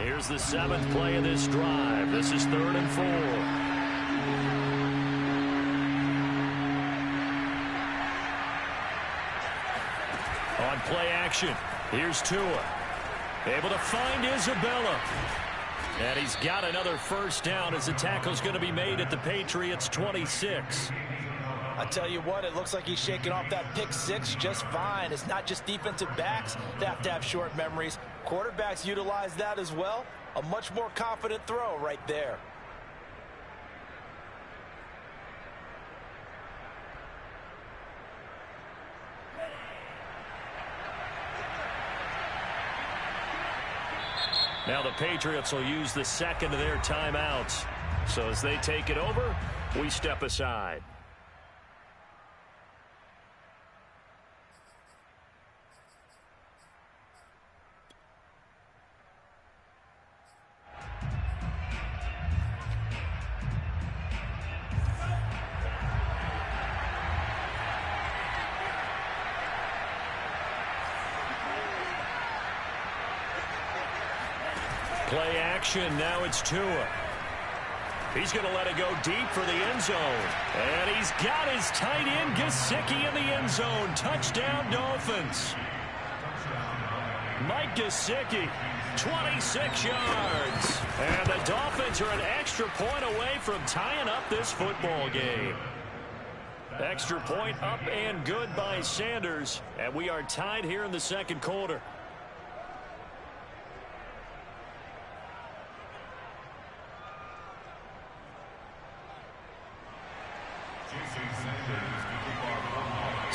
Here's the 7th play of this drive. This is 3rd and 4. On play action, here's Tua. Able to find Isabella. And he's got another first down as the tackle's going to be made at the Patriots' 26. I tell you what, it looks like he's shaking off that pick six just fine. It's not just defensive backs that have to have short memories. Quarterbacks utilize that as well. A much more confident throw right there. Now the Patriots will use the second of their timeouts. So as they take it over, we step aside. Play action, now it's Tua. He's going to let it go deep for the end zone. And he's got his tight end, Gesicki, in the end zone. Touchdown, Dolphins. Mike Gesicki, 26 yards. And the Dolphins are an extra point away from tying up this football game. Extra point up and good by Sanders. And we are tied here in the second quarter.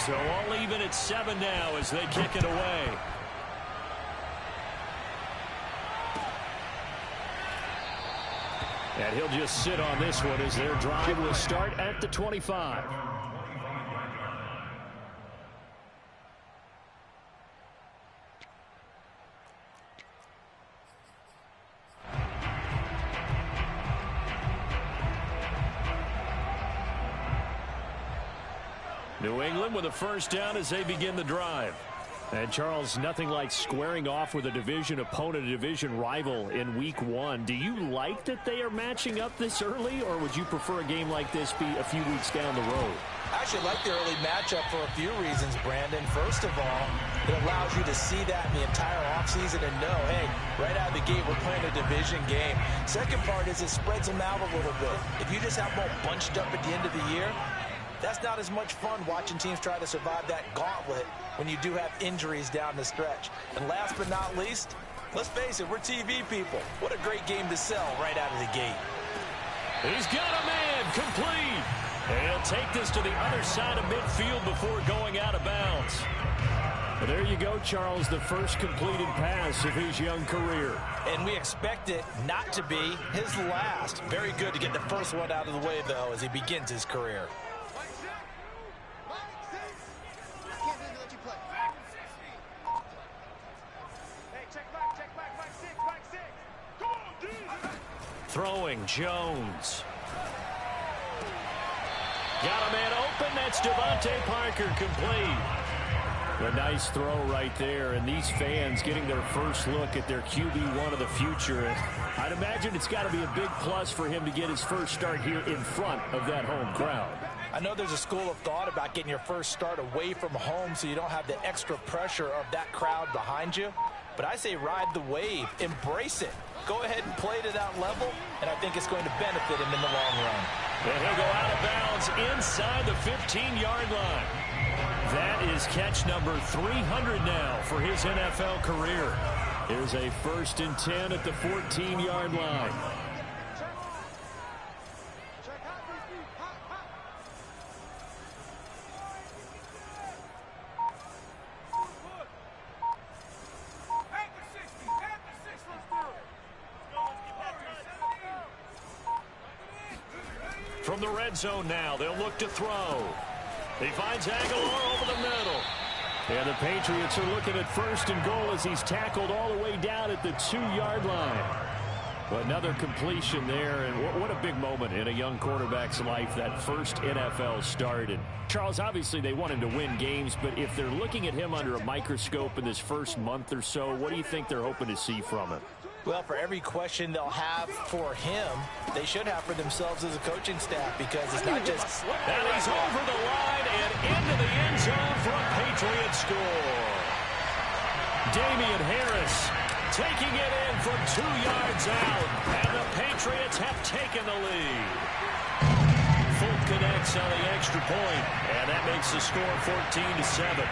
So all even at 7 now as they kick it away. And he'll just sit on this one as their drive will start at the 25. New England with a first down as they begin the drive. And Charles, nothing like squaring off with a division opponent, a division rival in week 1. Do you like that they are matching up this early, or would you prefer a game like this be a few weeks down the road? I actually like the early matchup for a few reasons, Brandon. First of all, it allows you to see that in the entire offseason and know, hey, right out of the gate, we're playing a division game. Second part is it spreads them out a little bit. If you just have them all bunched up at the end of the year, that's not as much fun watching teams try to survive that gauntlet when you do have injuries down the stretch. And last but not least, let's face it, we're TV people. What a great game to sell right out of the gate. He's got a man complete. And he'll take this to the other side of midfield before going out of bounds. Well, there you go, Charles, the first completed pass of his young career. And we expect it not to be his last. Very good to get the first one out of the way, though, as he begins his career. Throwing Jones. Got a man open. That's Devontae Parker complete. A nice throw right there. And these fans getting their first look at their QB1 of the future. I'd imagine it's got to be a big plus for him to get his first start here in front of that home crowd. I know there's a school of thought about getting your first start away from home so you don't have the extra pressure of that crowd behind you. But I say ride the wave. Embrace it. Go ahead and play to that level, and I think it's going to benefit him in the long run. And he'll go out of bounds inside the 15-yard line. That is catch number 300 now for his NFL career. Here's a 1st and 10 at the 14-yard line. From the red zone now, they'll look to throw. He finds Aguilar over the middle. And the Patriots are looking at 1st and goal as he's tackled all the way down at the 2-yard line. Another completion there, and what a big moment in a young quarterback's life, that first NFL start. And Charles, obviously they want him to win games, but if they're looking at him under a microscope in this first month or so, what do you think they're hoping to see from him? Well, for every question they'll have for him, they should have for themselves as a coaching staff, because it's not just... And he's over the line and into the end zone for a Patriot score. Damian Harris taking it in from 2 yards out, and the Patriots have taken the lead. Fulton connects on the extra point, and that makes the score 14-7.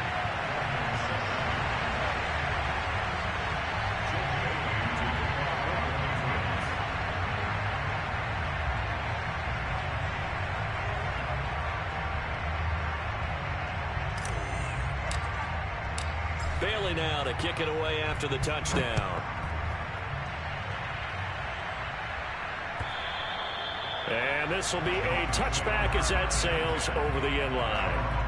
Bailey now to kick it away after the touchdown. And this will be a touchback as that sails over the end line.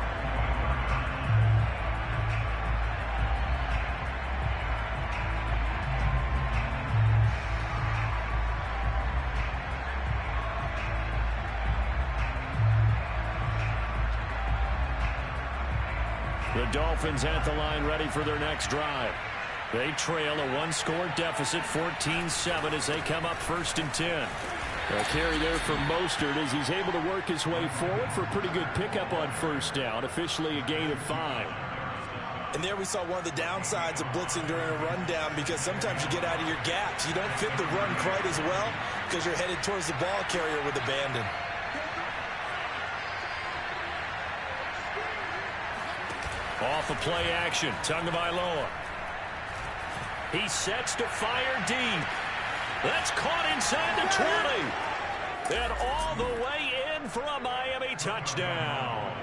The Dolphins at the line, ready for their next drive. They trail a 1-score deficit, 14-7, as they come up 1st and 10. A carry there for Mostert as he's able to work his way forward for a pretty good pickup on 1st down. Officially a gain of 5. And there we saw one of the downsides of blitzing during a rundown, because sometimes you get out of your gaps. You don't fit the run quite as well because you're headed towards the ball carrier with abandon. Off of play action, Tagovailoa. He sets to fire deep. That's caught inside the 20. And all the way in for a Miami touchdown.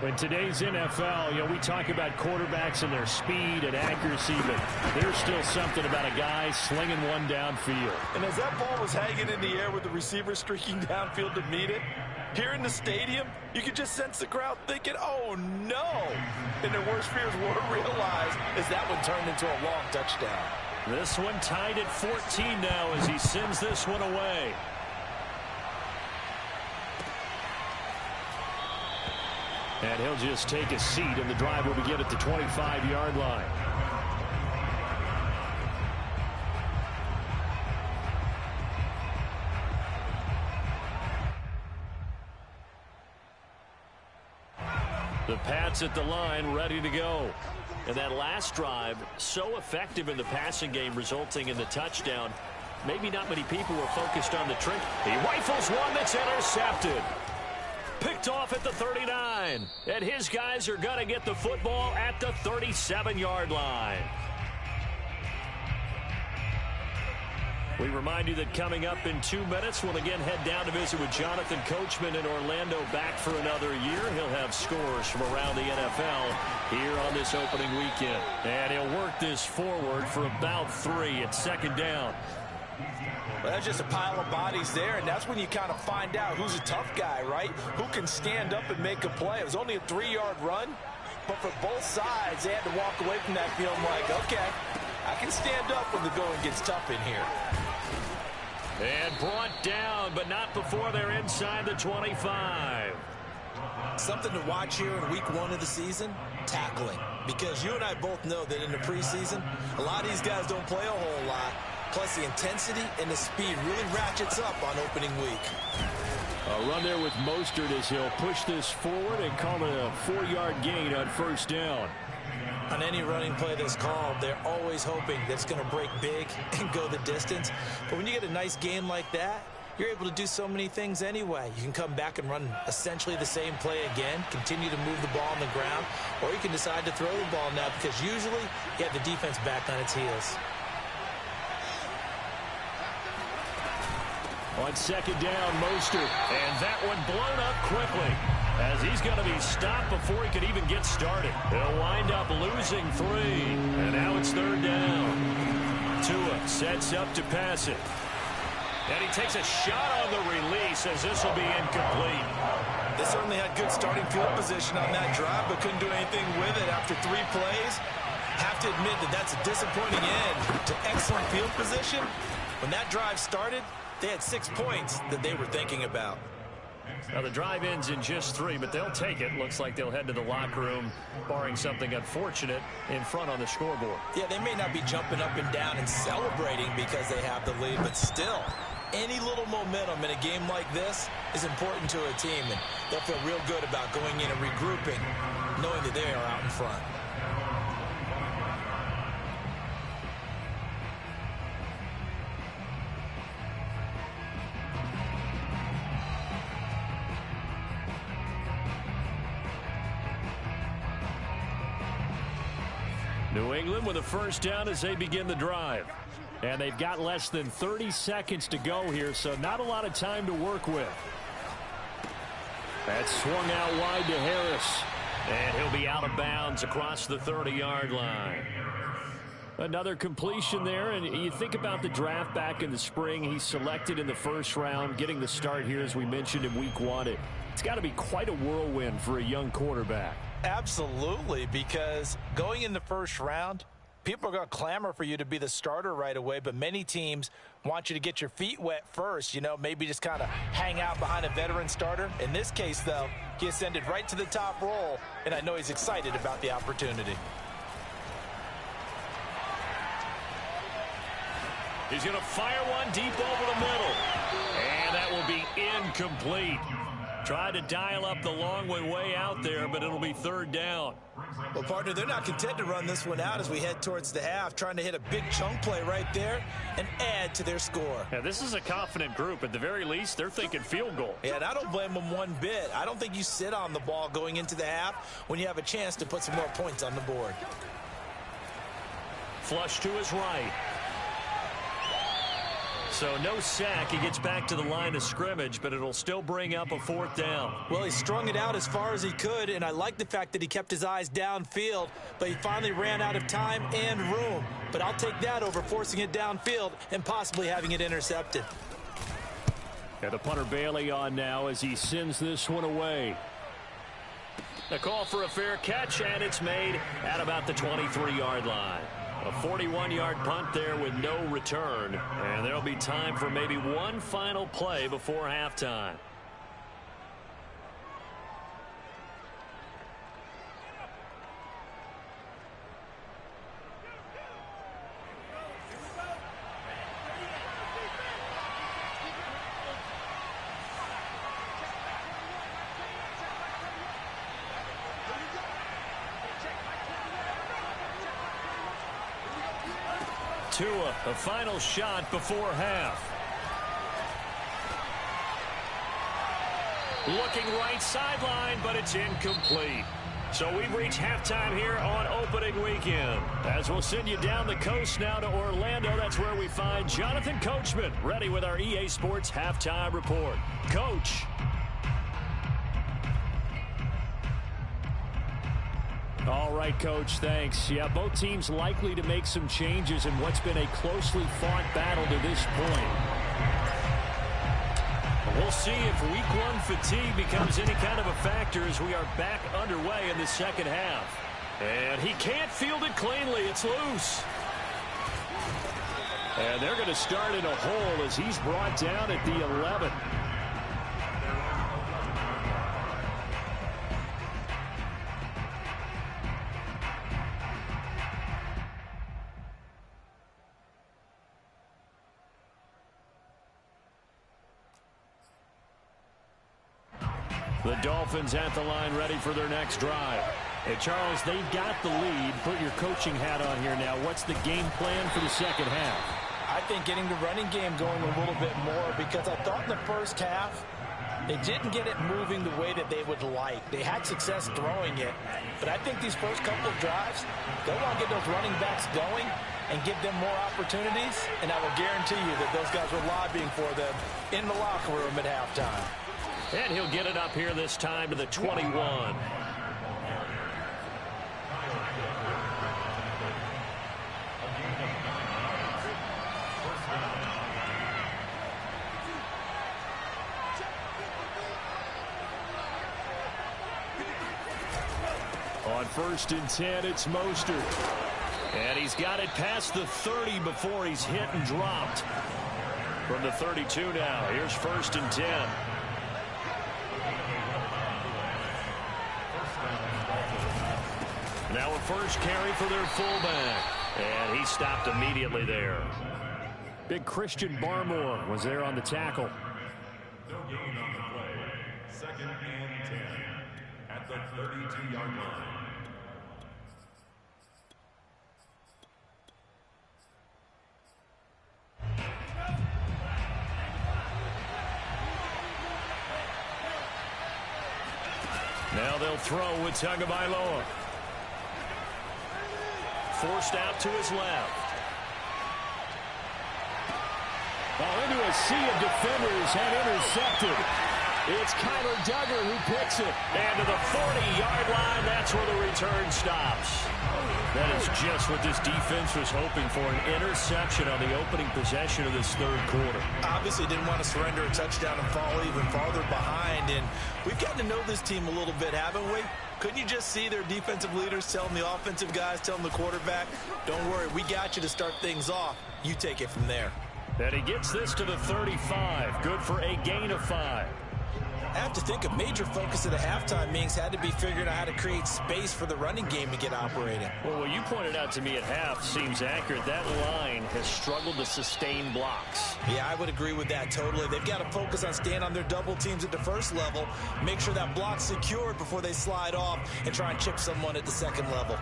In today's NFL, we talk about quarterbacks and their speed and accuracy, but there's still something about a guy slinging one downfield. And as that ball was hanging in the air with the receiver streaking downfield to meet it, here in the stadium, you could just sense the crowd thinking, oh, no. And their worst fears were realized as that one turned into a long touchdown. This one tied at 14 now as he sends this one away. And he'll just take a seat, and the drive will begin at the 25-yard line. The Pats at the line, ready to go. And that last drive, so effective in the passing game, resulting in the touchdown. Maybe not many people were focused on the trick. He rifles one that's intercepted. Picked off at the 39. And his guys are going to get the football at the 37-yard line. We remind you that coming up in 2 minutes, we'll again head down to visit with Jonathan Coachman in Orlando, back for another year. He'll have scores from around the NFL here on this opening weekend. And he'll work this forward for about 3 at 2nd down. Well, that's just a pile of bodies there, and that's when you kind of find out who's a tough guy, right? Who can stand up and make a play. It was only a 3-yard run, but for both sides, they had to walk away from that feeling like, okay, I can stand up when the going gets tough in here. And brought down, but not before they're inside the 25. Something to watch here in week 1 of the season, tackling. Because you and I both know that in the preseason, a lot of these guys don't play a whole lot. Plus the intensity and the speed really ratchets up on opening week. A run there with Mostert as he'll push this forward and call it a 4-yard gain on 1st down. On any running play that's called, they're always hoping that it's going to break big and go the distance. But when you get a nice gain like that, you're able to do so many things anyway. You can come back and run essentially the same play again, continue to move the ball on the ground, or you can decide to throw the ball now because usually you have the defense back on its heels. On 2nd down, Mostert, and that one blown up quickly as he's going to be stopped before he could even get started. He'll wind up losing 3, and now it's 3rd down. Tua sets up to pass it. And he takes a shot on the release as this will be incomplete. They certainly had good starting field position on that drive, but couldn't do anything with it after 3 plays. Have to admit that that's a disappointing end to excellent field position. When that drive started, they had 6 points that they were thinking about. Now, the drive ends in just 3, but they'll take it. Looks like they'll head to the locker room, barring something unfortunate in front on the scoreboard. Yeah, they may not be jumping up and down and celebrating because they have the lead, but still, any little momentum in a game like this is important to a team, and they'll feel real good about going in and regrouping, knowing that they are out in front. New England with a first down as they begin the drive. And they've got less than 30 seconds to go here, so not a lot of time to work with. That's swung out wide to Harris. And he'll be out of bounds across the 30-yard line. Another completion there, and you think about the draft back in the spring. He's selected in the first round, getting the start here, as we mentioned, in week 1. It's got to be quite a whirlwind for a young quarterback. Absolutely, because going in the first round, people are going to clamor for you to be the starter right away, but many teams want you to get your feet wet first, maybe just kind of hang out behind a veteran starter. In this case, though, he ascended right to the top role, and I know he's excited about the opportunity. He's going to fire one deep over the middle, and that will be incomplete. Tried to dial up the long way out there, but it'll be third down. Well, partner, they're not content to run this one out as we head towards the half, trying to hit a big chunk play right there and add to their score. Yeah, this is a confident group. At the very least, they're thinking field goal. Yeah, and I don't blame them one bit. I don't think you sit on the ball going into the half when you have a chance to put some more points on the board. Flush to his right. So no sack. He gets back to the line of scrimmage, but it'll still bring up a fourth down. Well, he strung it out as far as he could, and I like the fact that he kept his eyes downfield, but he finally ran out of time and room. But I'll take that over forcing it downfield and possibly having it intercepted. And the punter Bailey on now as he sends this one away. The call for a fair catch, and it's made at about the 23-yard line. A 41-yard punt there with no return. And there'll be time for maybe one final play before halftime. Tua, a final shot before half. Looking right sideline, but it's incomplete. So we've reached halftime here on opening weekend. As we'll send you down the coast now to Orlando, that's where we find Jonathan Coachman, ready with our EA Sports Halftime Report. Coach. All right, Coach, thanks. Yeah, both teams likely to make some changes in what's been a closely fought battle to this point. We'll see if week 1 fatigue becomes any kind of a factor as we are back underway in the second half. And he can't field it cleanly. It's loose. And they're going to start in a hole as he's brought down at the 11. The Dolphins at the line ready for their next drive. Hey, Charles, they've got the lead. Put your coaching hat on here now. What's the game plan for the second half? I think getting the running game going a little bit more, because I thought in the first half they didn't get it moving the way that they would like. They had success throwing it, but I think these first couple of drives, they'll want to get those running backs going and give them more opportunities, and I will guarantee you that those guys were lobbying for them in the locker room at halftime. And he'll get it up here this time to the 21. On 1st and 10, it's Mostert. And he's got it past the 30 before he's hit and dropped. From the 32 now, here's 1st and 10. Now a first carry for their fullback. And he stopped immediately there. Big Christian Barmore was there on the tackle. No gain on the play. 2nd and 10 at the 32-yard line. Now they'll throw with Tagovailoa. Forced out to his left. Into a sea of defenders and intercepted. It's Kyler Duggar who picks it. And to the 40-yard line, that's where the return stops. That is just what this defense was hoping for, an interception on the opening possession of this third quarter. Obviously didn't want to surrender a touchdown and fall even farther behind. And we've gotten to know this team a little bit, haven't we? Couldn't you just see their defensive leaders telling the offensive guys, telling the quarterback, don't worry, we got you to start things off. You take it from there. And he gets this to the 35. Good for a gain of 5. I have to think a major focus at the halftime means had to be figuring out how to create space for the running game to get operating. Well, what you pointed out to me at half seems accurate. That line has struggled to sustain blocks. Yeah, I would agree with that totally. They've got to focus on staying on their double teams at the first level, make sure that block's secured before they slide off and try and chip someone at the second level.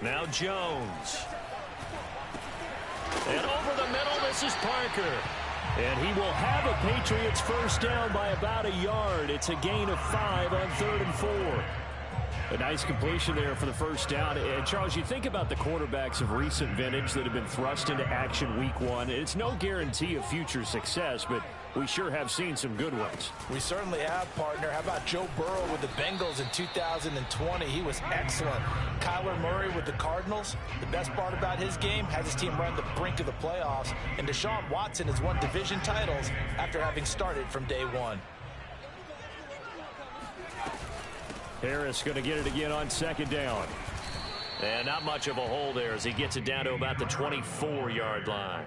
Now Jones. And over the middle, this is Parker. And he will have a Patriots first down by about a yard. It's a gain of 5 on 3rd and 4. A nice completion there for the first down. And Charles, you think about the quarterbacks of recent vintage that have been thrust into action week 1. It's no guarantee of future success, but we sure have seen some good ones. We certainly have, partner. How about Joe Burrow with the Bengals in 2020? He was excellent. Kyler Murray with the Cardinals. The best part about his game has his team run the brink of the playoffs. And Deshaun Watson has won division titles after having started from day 1. Harris going to get it again on 2nd down. And not much of a hole there as he gets it down to about the 24-yard line.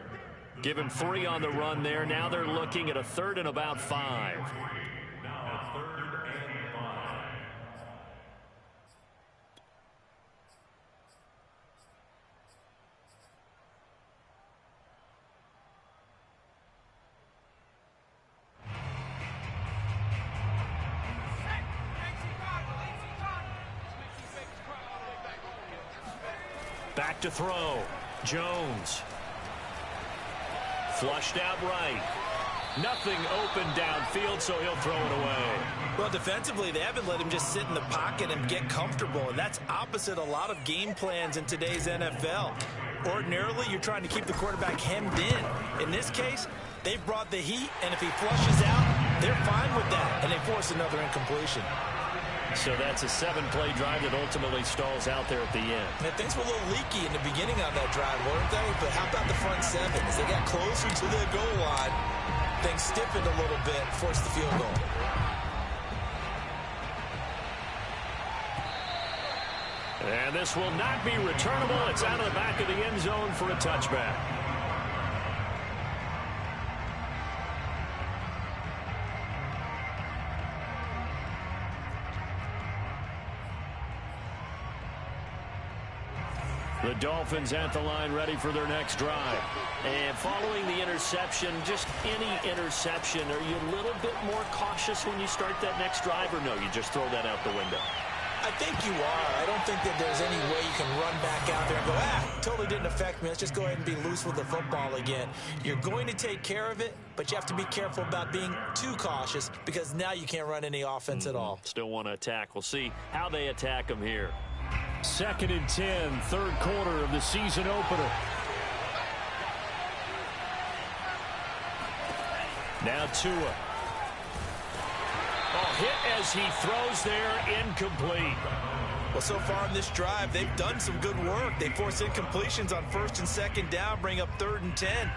Give him 3 on the run there. Now they're looking at a 3rd and about 5. Now 3rd and 5. Back to throw. Jones. Flushed out right. Nothing open downfield, so he'll throw it away. Well, defensively, they haven't let him just sit in the pocket and get comfortable, and that's opposite a lot of game plans in today's NFL. Ordinarily, you're trying to keep the quarterback hemmed in. In this case, they've brought the heat, and if he flushes out, they're fine with that, and they force another incompletion. So that's a 7-play drive that ultimately stalls out there at the end. And things were a little leaky in the beginning on that drive, weren't they? But how about the front 7? As they got closer to the goal line, things stiffened a little bit, forced the field goal. And this will not be returnable. It's out of the back of the end zone for a touchback. The Dolphins at the line ready for their next drive. And following the interception, just any interception, are you a little bit more cautious when you start that next drive, or no, you just throw that out the window? I think you are. I don't think that there's any way you can run back out there and go, totally didn't affect me. Let's just go ahead and be loose with the football again. You're going to take care of it, but you have to be careful about being too cautious because now you can't run any offense at all. Still want to attack. We'll see how they attack them here. 2nd and 10, 3rd quarter of the season opener. Now Tua. Hit as he throws there, incomplete. Well, so far in this drive, they've done some good work. They force incompletions on 1st and 2nd down, bring up 3rd and 10.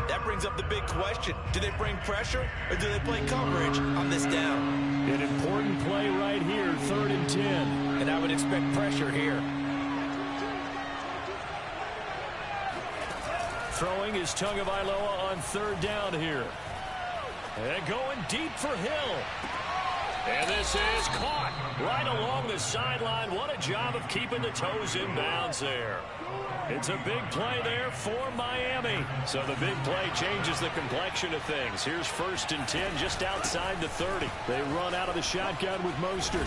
That brings up the big question. Do they bring pressure or do they play coverage on this down? An important play right here, 3rd and 10. And I would expect pressure here. Throwing is Tagovailoa on 3rd down here. And going deep for Hill. And this is caught right along the sideline. What a job of keeping the toes in bounds there. It's a big play there for Miami. So the big play changes the complexion of things. Here's 1st and 10 just outside the 30. They run out of the shotgun with Mostert.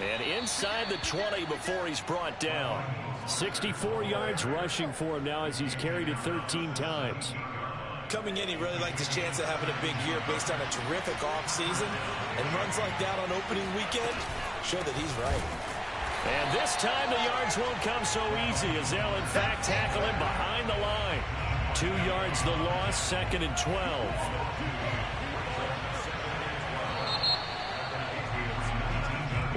And inside the 20 before he's brought down. 64 yards rushing for him now as he's carried it 13 times. Coming in, he really liked his chance of having a big year based on a terrific offseason. And runs like that on opening weekend show that he's right. And this time the yards won't come so easy as they'll in fact tackle him behind the line. 2 yards the loss, 2nd and 12.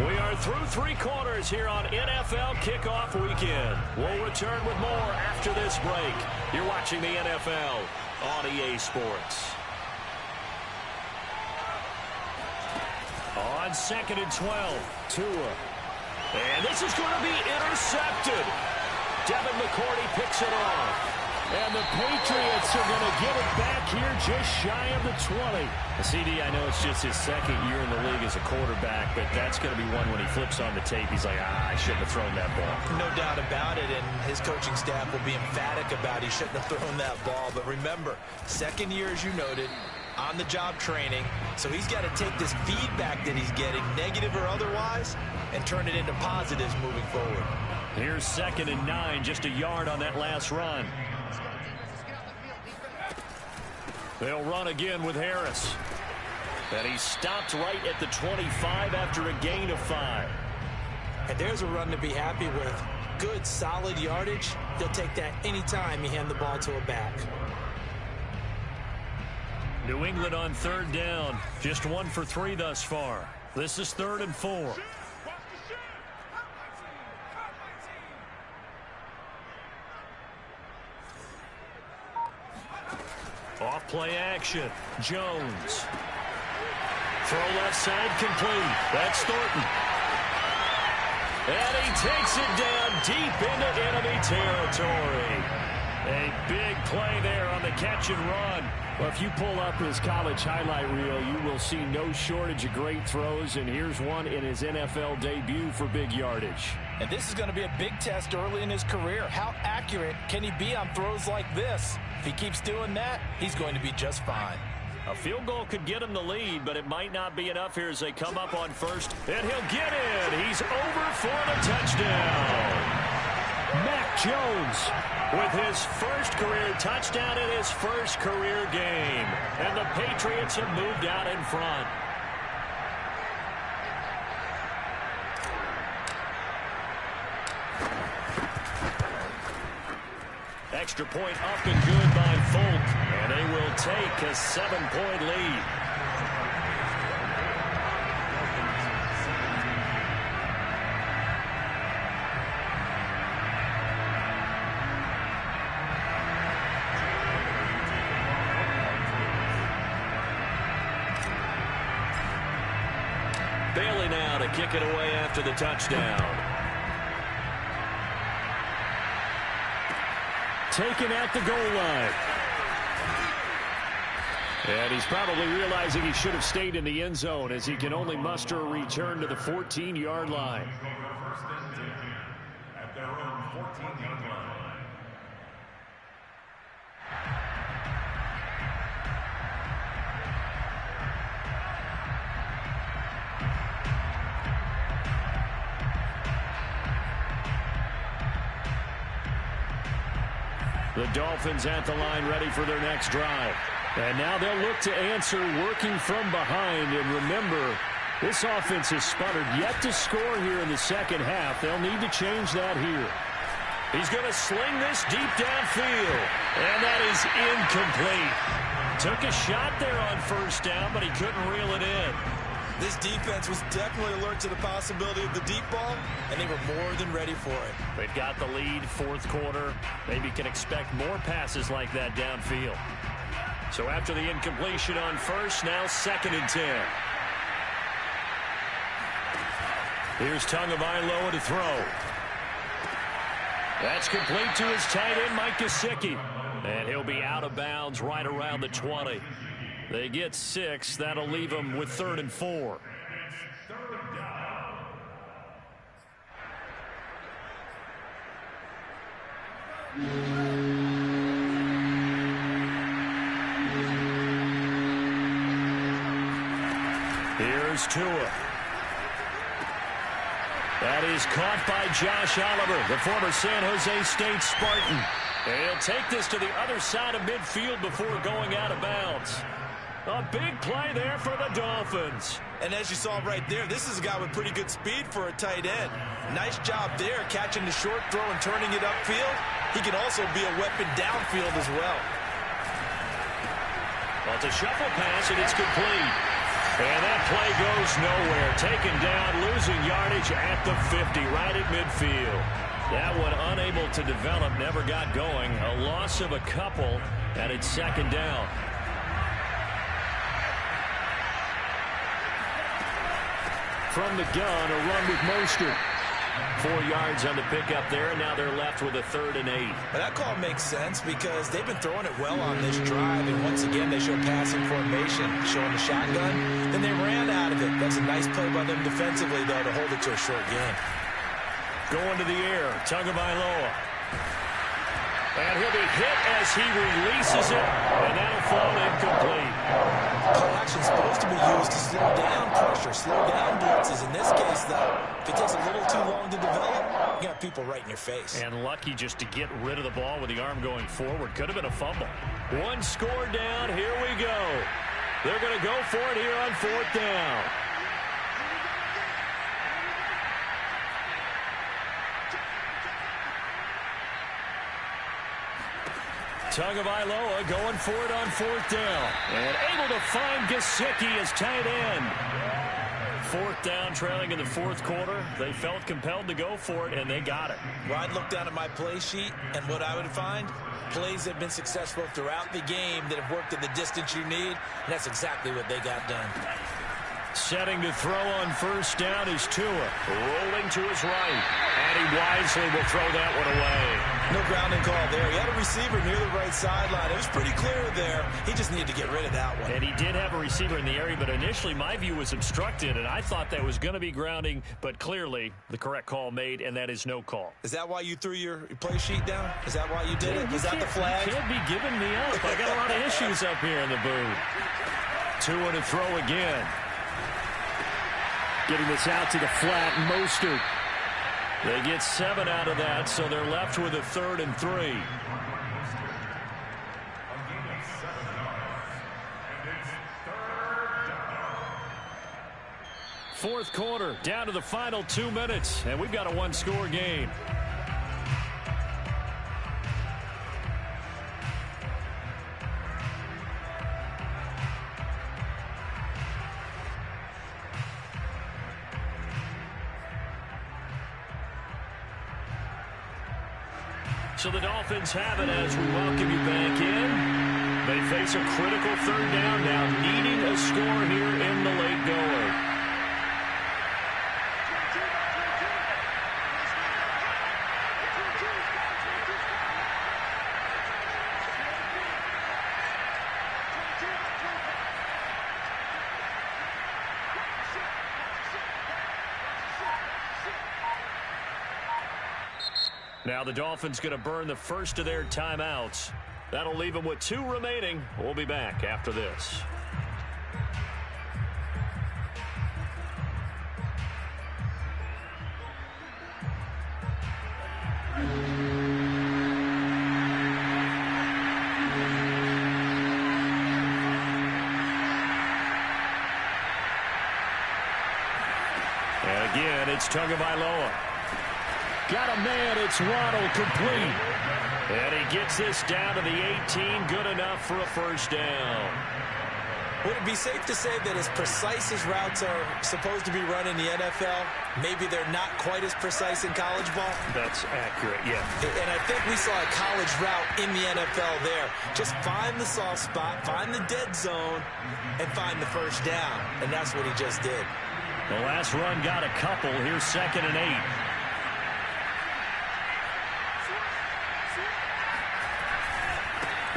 We are through 3 quarters here on NFL Kickoff Weekend. We'll return with more after this break. You're watching the NFL on EA Sports. On 2nd and 12, Tua. And this is going to be intercepted. Devin McCourty picks it off. And the Patriots are going to get it back here just shy of the 20. CD, I know it's just his 2nd year in the league as a quarterback, but that's going to be one when he flips on the tape. He's like, I shouldn't have thrown that ball. No doubt about it, and his coaching staff will be emphatic about he shouldn't have thrown that ball. But remember, 2nd year, as you noted, on-the-job training. So he's got to take this feedback that he's getting, negative or otherwise, and turn it into positives moving forward. Here's 2nd and 9, just a yard on that last run. They'll run again with Harris. And he stopped right at the 25 after a gain of 5. And there's a run to be happy with. Good, solid yardage. He'll take that anytime you hand the ball to a back. New England on 3rd down. Just 1 for 3 thus far. This is 3rd and 4. Off play action. Jones. Throw left side complete. That's Thornton. And he takes it down deep into enemy territory. A big play there on the catch and run. Well, if you pull up his college highlight reel, you will see no shortage of great throws, and here's one in his NFL debut for big yardage. And this is going to be a big test early in his career. How accurate can he be on throws like this? If he keeps doing that, he's going to be just fine. A field goal could get him the lead, but it might not be enough here as they come up on 1st. And he'll get in. He's over for the touchdown. Mac Jones with his 1st career touchdown in his 1st career game. And the Patriots have moved out in front. Extra point up and good by Folk. And they will take a 7-point lead. Bailey now to kick it away after the touchdown. Taken at the goal line. And he's probably realizing he should have stayed in the end zone as he can only muster a return to the 14-yard line. At their own 14-yard line. The Dolphins at the line ready for their next drive. And now they'll look to answer working from behind. And remember, this offense has sputtered yet to score here in the 2nd half. They'll need to change that here. He's going to sling this deep downfield. And that is incomplete. Took a shot there on 1st down, but he couldn't reel it in. This defense was definitely alert to the possibility of the deep ball, and they were more than ready for it. They've got the lead, fourth quarter. Maybe can expect more passes like that downfield. So after the incompletion on first, now 2nd and 10. Here's Tagovailoa to throw. That's complete to his tight end, Mike Gesicki. And he'll be out of bounds right around the 20. They get 6. That'll leave them with 3rd and 4. Here's Tua. That is caught by Josh Oliver, the former San Jose State Spartan. And he'll take this to the other side of midfield before going out of bounds. A big play there for the Dolphins. And as you saw right there, this is a guy with pretty good speed for a tight end. Nice job there, catching the short throw and turning it upfield. He can also be a weapon downfield as well. Well, it's a shuffle pass, and it's complete. And that play goes nowhere. Taken down, losing yardage at the 50, right at midfield. That one unable to develop, never got going. A loss of a couple, and it's 2nd down. From the gun, a run with Mostert. 4 yards on the pickup there, and now they're left with a 3rd and 8. Well, that call makes sense because they've been throwing it well on this drive, and once again they show passing formation, showing the shotgun. Then they ran out of it. That's a nice play by them defensively, though, to hold it to a short game. Going to the air, Tagovailoa. And he'll be hit as he releases it, and that'll fall incomplete. Play action is supposed to be used to slow down pressure, slow down blitzes. In this case, though, if it takes a little too long to develop, you got people right in your face. And lucky just to get rid of the ball with the arm going forward. Could have been a fumble. 1 score down. Here we go. They're going to go for it here on 4th down. Tagovailoa going for it on 4th down. And able to find Gesicki as tight end. 4th down, trailing in the 4th quarter. They felt compelled to go for it, and they got it. Well, I'd look down at my play sheet, and what I would find, plays that have been successful throughout the game that have worked at the distance you need, and that's exactly what they got done. Setting to throw on 1st down is Tua. Rolling to his right. And he wisely will throw that one away. No grounding call there. He had a receiver near the right sideline. It was pretty clear there. He just needed to get rid of that one. And he did have a receiver in the area, but initially my view was obstructed, and I thought that was going to be grounding, but clearly the correct call made, and that is no call. Is that why you threw your play sheet down? Is that why you did it? Was that the flag? You can't be giving me up. I got a lot of issues up here in the booth. Tua to throw again. Getting this out to the flat, Mostert. They get 7 out of that, so they're left with a 3rd and 3. Fourth quarter, down to the final 2 minutes, and we've got a 1-score game. So the Dolphins have it as we welcome you back in. They face a critical 3rd down now, needing a score here in the late going. Now the Dolphins going to burn the first of their timeouts. That'll leave them with 2 remaining. We'll be back after this. And again, it's Tagovailoa. Got a man, it's Waddle, complete. And he gets this down to the 18, good enough for a 1st down. Would it be safe to say that as precise as routes are supposed to be run in the NFL, maybe they're not quite as precise in college ball? That's accurate, yeah. And I think we saw a college route in the NFL there. Just find the soft spot, find the dead zone, and find the first down. And that's what he just did. The last run got a couple. Here's 2nd and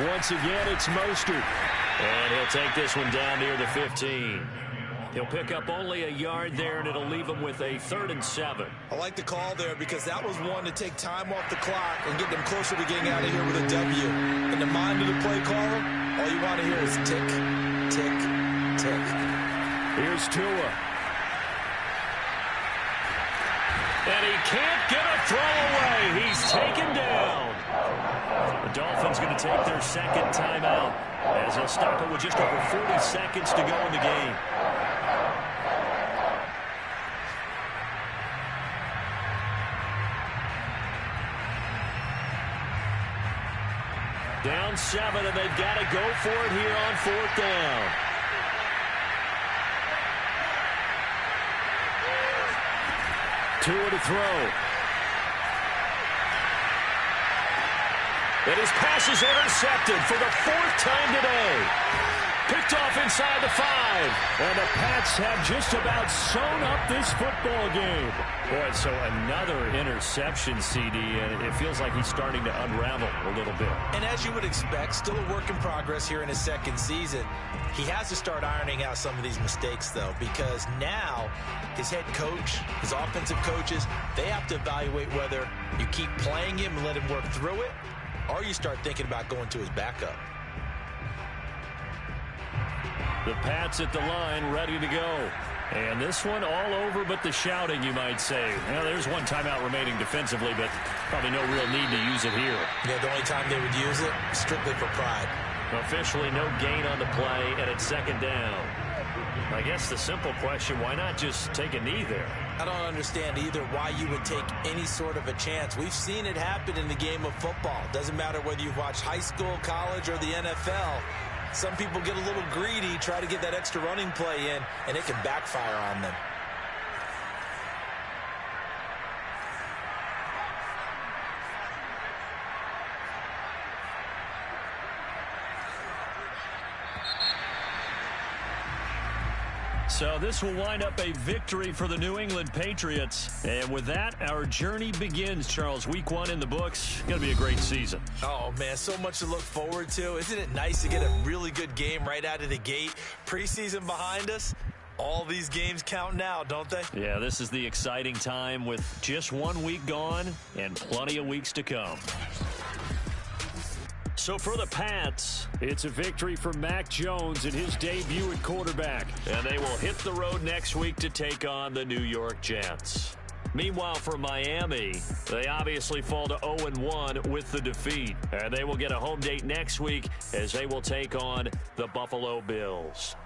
8. Once again, it's Mostert. And he'll take this one down near the 15. He'll pick up only a yard there, and it'll leave him with a 3rd and 7. I like the call there because that was one to take time off the clock and get them closer to getting out of here with a W. In the mind of the play caller, all you want to hear is tick, tick, tick. Here's Tua. And he can't get a throw away. He's taken down. The Dolphins going to take their 2nd timeout as they'll stop it with just over 40 seconds to go in the game. Down 7, and they've got to go for it here on 4th down. Tua to throw. And his pass is intercepted for the 4th time today. Picked off inside the 5. And the Pats have just about sewn up this football game. Boy, so another interception, CD, and it feels like he's starting to unravel a little bit. And as you would expect, still a work in progress here in his 2nd season. He has to start ironing out some of these mistakes, though, because now his head coach, his offensive coaches, they have to evaluate whether you keep playing him and let him work through it, or you start thinking about going to his backup. The Pats at the line, ready to go. And this one all over but the shouting, you might say. Well, there's one timeout remaining defensively, but probably no real need to use it here. Yeah, the only time they would use it, strictly for pride. Officially no gain on the play, and it's 2nd down. I guess the simple question, why not just take a knee there? I don't understand either why you would take any sort of a chance. We've seen it happen in the game of football. Doesn't matter whether you've watched high school, college, or the NFL. Some people get a little greedy, try to get that extra running play in, and it can backfire on them. So this will wind up a victory for the New England Patriots. And with that, our journey begins, Charles. Week 1 in the books. Going to be a great season. Oh, man, so much to look forward to. Isn't it nice to get a really good game right out of the gate? Preseason behind us. All these games count now, don't they? Yeah, this is the exciting time with just 1 week gone and plenty of weeks to come. So for the Pats, it's a victory for Mac Jones in his debut at quarterback. And they will hit the road next week to take on the New York Jets. Meanwhile, for Miami, they obviously fall to 0-1 with the defeat. And they will get a home date next week as they will take on the Buffalo Bills.